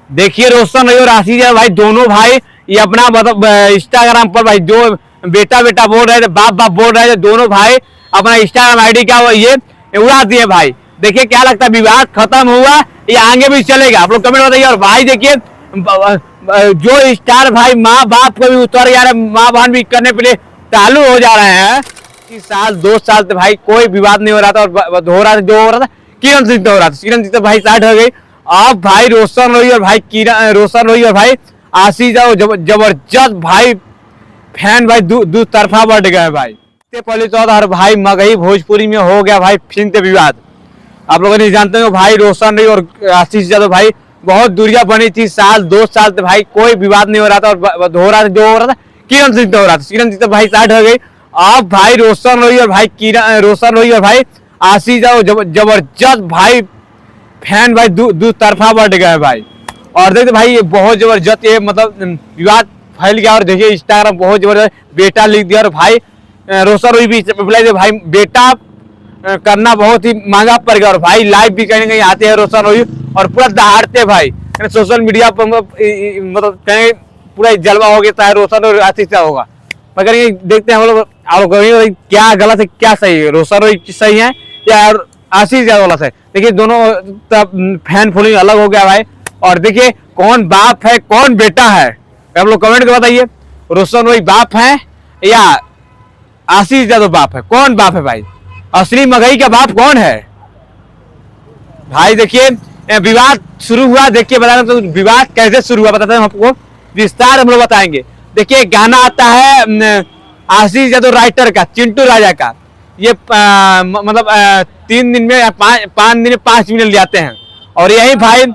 देखिए रोशन और आशीष है भाई, दोनों भाई ये अपना मतलब इंस्टाग्राम पर भाई जो बेटा बेटा बोल रहे थे, बाप बाप बोल रहे थे, दोनों भाई अपना इंस्टाग्राम आईडी का ये उड़ा दिए भाई। देखिए क्या लगता है, विवाद खत्म हुआ या आगे भी चलेगा, आप लोग कमेंट बताइए। और भाई देखिए जो स्टार भाई माँ बाप को भी उतर जा रहे हैं, माँ बहन भी करने के लिए चालू हो जा रहे हैं। इस साल 2 साल से भाई कोई विवाद नहीं हो रहा था, और हो रहा था जो हो रहा था किरण सिंह हो रहा था, किरण सिंह तो भाई स्टार्ट हो गई। अब भाई रोशन रोही और भाई किरण रोशन रोही और भाई आशीष जबरदस्त भाई फैन भाई दू तरफा बढ़ गए भाई। इससे पहले तो और भाई मगही भोजपुरी में हो गया भाई फिर से विवाद। आप लोग नहीं जानते हो भाई रोशन रोही और आशीष यादव भाई बहुत दूरियां बनी थी, 2 साल से भाई कोई विवाद नहीं हो रहा था, और हो रहा था जो हो रहा था किरण सिंह हो रहा था, किरण सिंह तो भाई स्टार्ट हो गई। अब भाई रोशन रोही और भाई रोशन रोही और भाई आशीष जबरदस्त भाई फैन भाई दू तरफा बढ़ गए भाई। और देखते भाई ये बहुत जबरदस्त ये मतलब विवाद फैल गया। और देखिए इंस्टाग्राम बहुत जबरदस्त बेटा लिख दिया, और भाई रोशन रोही भी भाई बेटा करना बहुत ही महंगा पड़ गया। और भाई लाइव भी कहीं कहीं आते हैं रोशन रोही और पूरा दहाड़ते भाई सोशल मीडिया पर, मतलब कहीं पूरा जलवा हो गया, चाहे रोशन और आशीष का होगा। मगर ये देखते हैं हम लोग क्या गलत है क्या सही है, रोशन रोही सही है या आशीष यादव गलत है। देखिए दोनों फैन फॉलोइंग अलग हो गया भाई। और देखिए कौन बाप है कौन बेटा है, आप लोग कमेंट कर बताइए, रोशन रोही बाप है या आशीष यादव बाप है, कौन बाप है भाई, असली मगही का बाप कौन है भाई। देखिए विवाद शुरू हुआ, देखिए बताना तो विवाद कैसे शुरू हुआ बताते हैं आपको, विस्तार हम लोग बताएंगे। देखिए गाना आता है आशीष यादव राइटर का, चिंटू राजा का, ये मतलब 3 दिन में 5 दिन में 5 मिलियन ले आते हैं। और यही भाई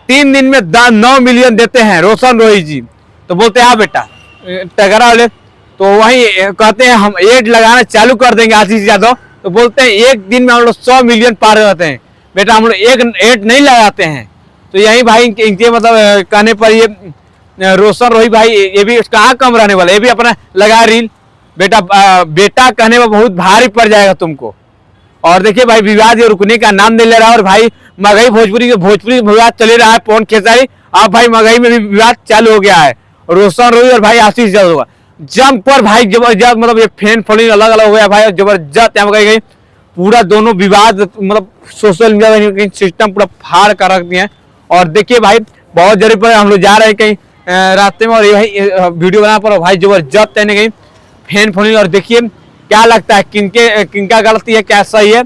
3 दिन में 9 मिलियन देते हैं रोशन रोही जी। तो बोलते हैं हाँ बेटा टगरा वाले, तो वही कहते हैं हम एड लगाना चालू कर देंगे आशीष यादव, तो बोलते हैं एक दिन में हम लोग 100 मिलियन पार करते हैं बेटा, हम लोग एक एड नहीं लगाते हैं। तो यही भाई इनके मतलब कहने पर ये रोशन रोही भाई ये भी कहाँ कम रहने वाला, ये भी अपना लगा रील बेटा बेटा कहने में बहुत भारी पड़ जाएगा तुमको। और देखिए भाई विवाद ये रुकने का नाम नहीं ले रहा। और भाई मगही भोजपुरी विवाद चले रहा है, पवन खेसारी, अब भाई मगही में भी विवाद चालू हो गया है। रोशन रोही और भाई आशीष यादव जम पर भाई जबरदस्त मतलब ये फैन फॉलोइंग अलग अलग हो गया भाई, जबरदस्त यहाँ गई पूरा दोनों विवाद मतलब सोशल मीडिया सिस्टम पूरा फाड़ कर रख दिए हैं। और देखिए भाई बहुत जरूरी पर हम लोग जा रहे हैं कहीं रास्ते में, और यही वीडियो बना पर भाई जबरदस्त कहने गई फैन फॉलोइंग। और देखिए क्या लगता है किनका गलती है क्या सही है,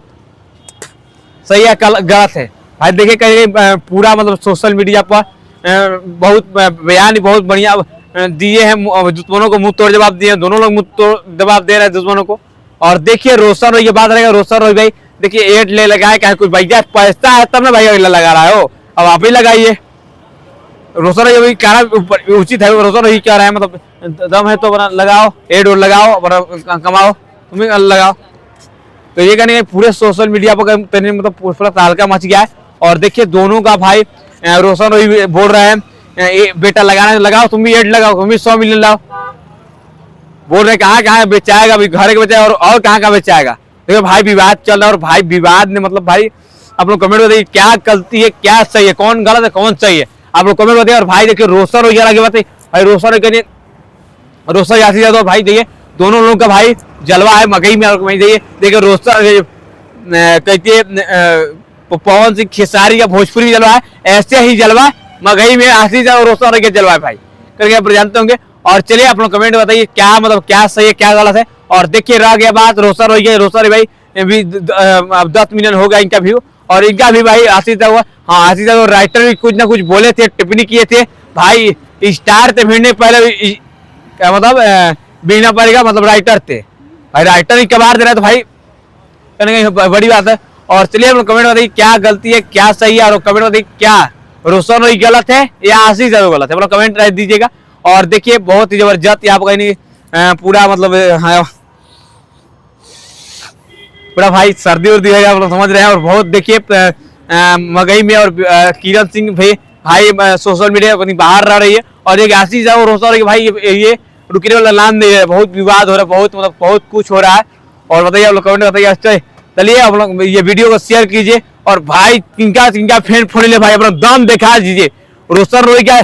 सही है गलत है भाई। देखिए कहीं पूरा मतलब सोशल मीडिया पर बहुत बयान बहुत बढ़िया दिए हैं, दुश्मनों को मुंह तोड़ जवाब दिए, दोनों लोग मुंह तोड़ जवाब दे रहे हैं दुश्मनों को। और देखिए रोशन रोही की बात रहेगा, रोशन रोही भाई देखिए एड ले लगाए क्या कुछ भैया पैसा है तब ना भाई लगा रहा है, अब आप ही लगाइए। रोशन रोही कहना उचित है, रोशन रोही क्या रहा है मतलब दम है तो लगाओ एड और लगाओ कमाओ तुम लगाओ। तो ये कहने पूरे सोशल मीडिया पर मतलब पूरा तहलका मच गया है। और देखिए दोनों का भाई रोशन रोही बोल रहे हैं बेटा लगाना लगाओ, तुम भी एड लगाओ, तुम भी 100 मिलियन लाओ, बोल रहे कहाँ बेचाएगा अभी घर के बेचाएगा और कहाँ का बेचाएगा। देखो भाई विवाद चल रहा है, और भाई विवाद ने मतलब भाई आप लोग कमेंट बताइए क्या गलती है क्या सही है, कौन गलत है कौन सही है, आप लोग कमेंट बताइए। और भाई देखिए रोशन रोही आगे बताइए भाई, रोशन रोही रोशन आशीष यादव भाई देखिए दोनों लोगों का भाई जलवा है मगही में। देखिए रोशन कहते पवन सिंह खेसारी का भोजपुरी जलवा है, ऐसे ही जलवा मगही में आशीष और रोशन रोही का जलवा है भाई करके आप जानते होंगे। और चलिए आप लोग कमेंट बताइए क्या मतलब क्या सही है क्या गलत है। और देखिए रह गया बात रोशन रोही भाई भी 10 मिलियन हो गया इनका व्यू, और इनका भी भाई आशीष हुआ। हाँ आशीष राइटर भी कुछ ना कुछ बोले थे, टिप्पणी किए थे भाई, स्टार थे भिड़ने पहले क्या मतलब बिना पड़ेगा मतलब राइटर थे भाई, राइटर ही कबार दे रहा है तो भाई कहने बड़ी बात है। और चलिए हम लोग कमेंट बताइए क्या गलती है क्या सही है, और कमेंट बताइए क्या रोशन रोही गलत है या आशीष यादव गलत है, मतलब कमेंट दीजिएगा। और देखिए बहुत ही जबरदस्त यहाँ पर कहीं पूरा मतलब हाँ पूरा भाई सर्दी उर्दी है आप लोग समझ रहे हैं। और बहुत देखिए मगही में और किरण सिंह भाई सोशल मीडिया अपनी बाहर रह रही है। और एक आशीष यादव रोशन रोही भाई ये रुकने वाला नाम नहीं है, बहुत विवाद हो रहा है, बहुत मतलब बहुत कुछ हो रहा है। और बताइए आप लोग कमेंट बताइए। चलिए आप लोग ये वीडियो को शेयर कीजिए, और भाई किनका फैन फोन ले भाई अपना दम दिखा दीजिए, रोशन रोई का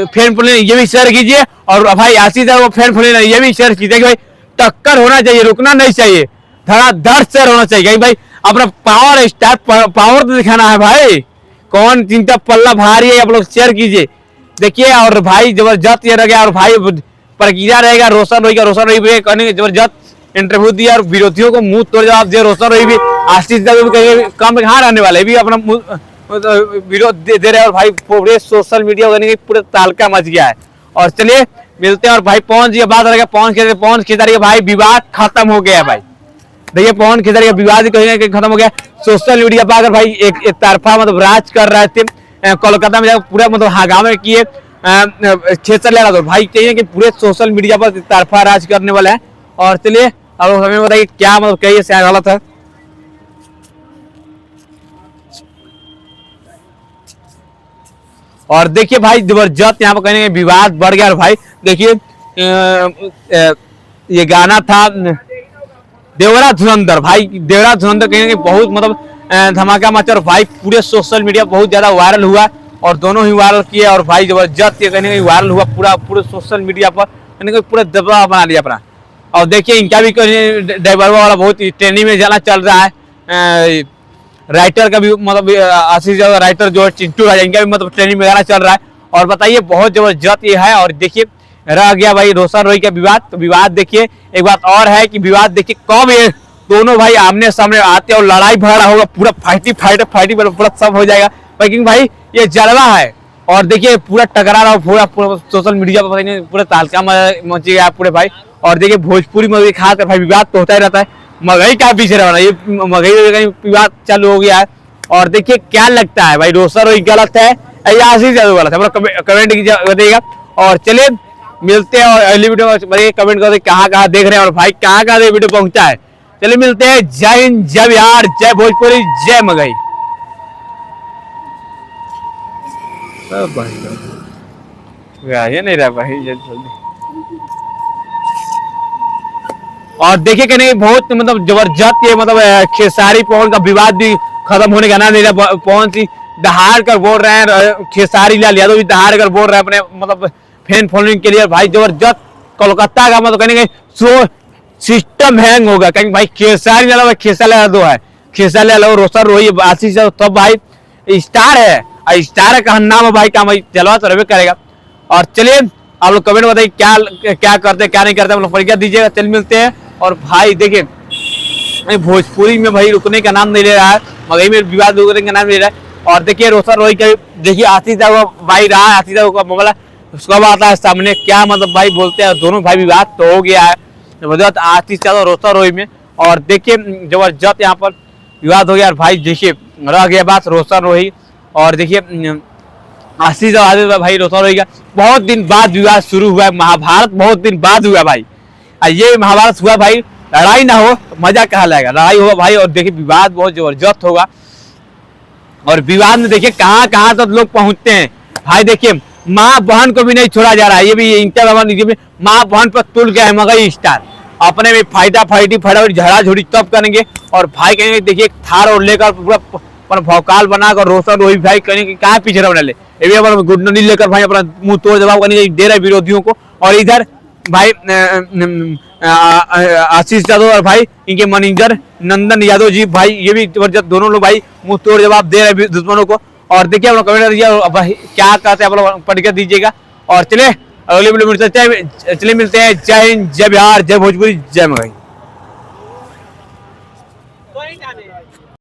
फैन फॉलोइंग ये भी शेयर कीजिए, और भाई आशीष वो फैन फॉलोइंग ये भी शेयर कीजिए कि भाई टक्कर होना चाहिए, रुकना नहीं चाहिए, धड़ाधड़ शेयर होना चाहिए भाई। अपना पावर स्टार पावर तो दिखाना है भाई, कौन चिंता पल्ला भारी है, आप लोग शेयर कीजिए देखिए। और भाई जबरदस्त ये रहेगा, और भाई प्रक्रिया रहेगा रोशन रोई भी कहने के जबरदस्त इंटरव्यू दिया और विरोधियों को मुंह तोड़ जवाब दिया। रोशन रोई भी आशीष भी कहीं कम कहाँ रहने वाले, भी अपना विरोध दे रहे हैं, और भाई पूरे सोशल मीडिया पूरे तालका मच गया है। और चलिए मिलते हैं, और भाई पवन जी बात रहेगा, पवन खेसारी भाई विवाद खत्म हो गया है भाई। देखिए पवन खेसारी का विवाद कहीं खत्म हो गया सोशल मीडिया पर। अगर भाई एक तरफा मतलब राज कर रहे थे कोलकाता में जाकर पूरा मतलब हंगामे किए क्षेत्र ले रहा था भाई, चाहिए कि पूरे सोशल मीडिया पर तरफा राज करने वाला है। और चलिए अब हमें बताइए क्या मतलब कहिए क्या गलत है। और देखिए भाई जबरदस्त यहाँ पर कहने के विवाद बढ़ गया। और भाई देखिए ये गाना था देवरा धुरंधर, भाई देवरा धुरंधर कहेंगे बहुत मतलब धमाका मचा, और भाई पूरे सोशल मीडिया बहुत ज्यादा वायरल हुआ, और दोनों ही वायरल किए। और भाई जबरदस्त ये कहने वायरल हुआ पूरे सोशल मीडिया पर, कहने पूरा दबदबा बना लिया अपना। और देखिए इनका भी ड्राइवर वाला बहुत ट्रेनिंग में जाना चल रहा है, राइटर का भी मतलब आशीष राइटर जो है चिंटू राजा, इनका भी मतलब ट्रेनिंग में जाना चल रहा है। और बताइए बहुत जबरदस्त ये है। और देखिए रह गया भाई रोशन रोई का विवाद, तो विवाद देखिए एक बात और है कि विवाद देखिए कब ये दोनों भाई आमने सामने आते और लड़ाई भरा होगा, पूरा फाइटी पूरा सब हो जाएगा, लेकिन भाई ये जलवा है। और देखिए पूरा टकरा रहा पूरा सोशल मीडिया पर पूरा तालका मच गया पूरे भाई। और देखिए भोजपुरी में खासकर भाई विवाद तो होता ही रहता है, मगही का पीछे रहना, ये मगही विवाद चालू हो गया है। और देखिए क्या लगता है भाई रोशन रोई गलत है या आशीष यादव गलत है, कमेंट बताइएगा। और चलिए मिलते हैं, और अगली वीडियो में कमेंट करते कहाँ देख रहे हैं, और भाई कहाँ वीडियो पहुंचा है। चलिए मिलते हैं, जय हिंद, जय बिहार, जय भोजपुरी, जय मगही। ये नहीं रहा भाई जल्दी। और देखिए कहने बहुत मतलब जबरदस्त ये मतलब खेसारी पवन का विवाद भी खत्म होने का नाम नहीं रहा। पवन सिंह दहाड़ कर बोल रहे हैं, खेसारी लाल यादव भी दहाड़ कर बोल रहे हैं अपने मतलब फैन फॉलोइंग के लिए। भाई जबरदस्त कोलकाता का मतलब कहने सो सिस्टम हैंग होगा, कहीं भाई खेसारी लाल यादव है, खेसारी लाल रोशन रोई आशीष तब भाई स्टार है, स्टार का नाम है भाई का भाई जलवा तो रहे करेगा। और चलिए आप लोग कमेंट बताइए क्या करते क्या नहीं करते, आप लोग परीक्षा दीजिएगा। चल मिलते हैं। और भाई देखिए भोजपुरी में भाई रुकने का नाम नहीं ले रहा है, मगही में विवाद रुकने का नाम ले रहा है। और देखिए रोशन रोई का देखिए आशीष भाई रहा है, आशीष का मामला उसका आता है सामने, क्या मतलब भाई बोलते हैं, दोनों भाई विवाद तो हो गया है जबरदस्त आशीष और रोशन रोई में। और देखिए जबरदस्त यहाँ पर विवाद हो गया। और भाई देखिए रह गया बात रोशन रोई, और देखिए आशीष और भाई रोशन रोई का बहुत दिन बाद विवाद शुरू हुआ है, महाभारत बहुत दिन बाद हुआ भाई, ये महाभारत हुआ भाई, लड़ाई ना हो मजा कहाँ लाएगा, लड़ाई होगा भाई। और देखिए विवाद बहुत जबरदस्त होगा, और विवाद में देखिए कहाँ तक लोग पहुंचते हैं भाई। देखिए माँ बहन को भी नहीं छोड़ा जा रहा है, ये भी इंटर माँ बहन पर तुल गया है मगही स्टार, अपने में फाइटी फटाफट झड़ा झुड़ी तब करेंगे। और भाई कहेंगे देखिए थार और लेकर पूरा भौकाल बनाकर रोशन रोही भाई कहेंगे कहाँ पीछे रहने ले, ये भी अपना गुडनी लेकर भाई अपना मुंह तोड़ जवाब करने दे रहे विरोधियों को। और इधर भाई आशीष यादव और भाई इनके मैनेजर नंदन यादव जी भाई ये भी जबरदस्त दोनों लोग भाई मुंह तोड़ जवाब दे रहे दुश्मनों को। और देखिए आप लोग कमेंट दीजिए क्या कहते हैं आप लोग पढ़ के दीजिएगा। और चलिए अगली वीडियो में चलिए मिलते हैं, जय हिंद, जय बिहार, जय भोजपुरी, जय मगही।